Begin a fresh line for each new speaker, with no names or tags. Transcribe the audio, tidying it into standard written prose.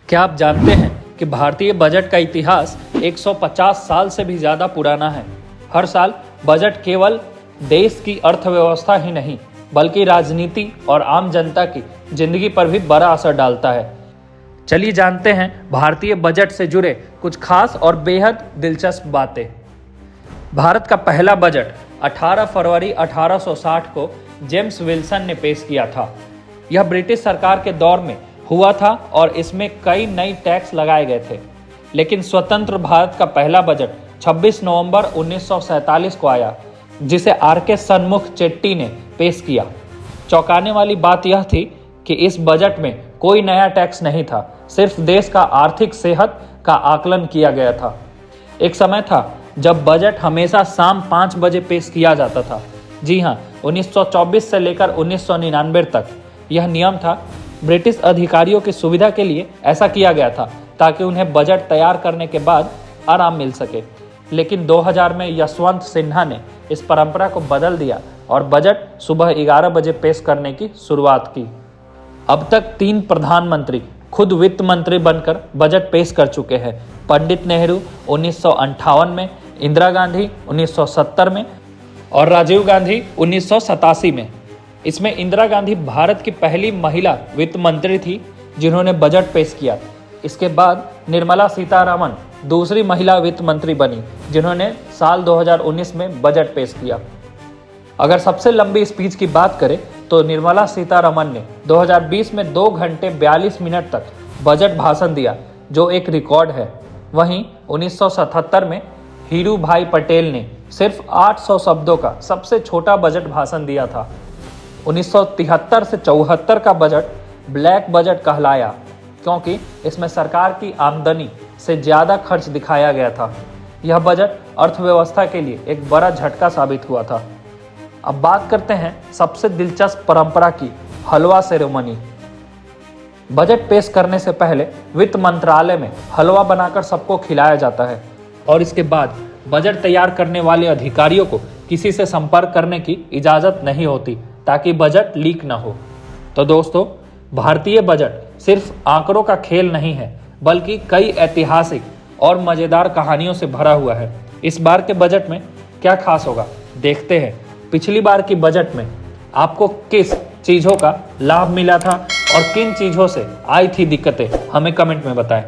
क्या आप जानते हैं कि भारतीय बजट का इतिहास 150 साल से भी ज़्यादा पुराना है। हर साल बजट केवल देश की अर्थव्यवस्था ही नहीं बल्कि राजनीति और आम जनता की जिंदगी पर भी बड़ा असर डालता है। चलिए जानते हैं भारतीय बजट से जुड़े कुछ खास और बेहद दिलचस्प बातें। भारत का पहला बजट 18 फरवरी 1860 को जेम्स विल्सन ने पेश किया था। यह ब्रिटिश सरकार के दौर में हुआ था और इसमें कई नई टैक्स लगाए गए थे। लेकिन स्वतंत्र भारत का पहला बजट 26 नवंबर 1947 को आया, जिसे आर.के. सन्मुख चेट्टी ने पेश किया। चौंकाने वाली बात यह थी कि इस बजट में कोई नया टैक्स नहीं था, सिर्फ देश का आर्थिक सेहत का आकलन किया गया था। एक समय था जब बजट हमेशा शाम 5 बजे पेश किया जाता था। जी हाँ, 1924 से लेकर 1999 तक यह नियम था। ब्रिटिश अधिकारियों की सुविधा के लिए ऐसा किया गया था ताकि उन्हें बजट तैयार करने के बाद आराम मिल सके। लेकिन 2000 में यशवंत सिन्हा ने इस परंपरा को बदल दिया और बजट सुबह 11 बजे पेश करने की शुरुआत की। अब तक 3 प्रधानमंत्री खुद वित्त मंत्री बनकर बजट पेश कर चुके हैं। पंडित नेहरू 1958 में, इंदिरा गांधी 1970 में और राजीव गांधी 1987 में। इसमें इंदिरा गांधी भारत की पहली महिला वित्त मंत्री थी जिन्होंने बजट पेश किया। इसके बाद निर्मला सीतारमण दूसरी महिला वित्त मंत्री बनी जिन्होंने साल 2019 में बजट पेश किया। अगर सबसे लंबी स्पीच की बात करें तो निर्मला सीतारमण ने 2020 में 2 घंटे 42 मिनट तक बजट भाषण दिया, जो एक रिकॉर्ड है। वहीं 1977 में हीरू भाई पटेल ने सिर्फ 800 शब्दों का सबसे छोटा बजट भाषण दिया था। 1973 से 74 का बजट ब्लैक बजट कहलाया क्योंकि इसमें सरकार की आमदनी से ज़्यादा खर्च दिखाया गया था। यह बजट अर्थव्यवस्था के लिए एक बड़ा झटका साबित हुआ था। अब बात करते हैं सबसे दिलचस्प परंपरा की, हलवा सेरेमनी। बजट पेश करने से पहले वित्त मंत्रालय में हलवा बनाकर सबको खिलाया जाता है और इसके बाद बजट तैयार करने वाले अधिकारियों को किसी से संपर्क करने की इजाज़त नहीं होती ताकि बजट लीक न हो। तो दोस्तों, भारतीय बजट सिर्फ आंकड़ों का खेल नहीं है बल्कि कई ऐतिहासिक और मज़ेदार कहानियों से भरा हुआ है। इस बार के बजट में क्या खास होगा, देखते हैं। पिछली बार की बजट में आपको किस चीज़ों का लाभ मिला था और किन चीज़ों से आई थी दिक्कतें, हमें कमेंट में बताएं।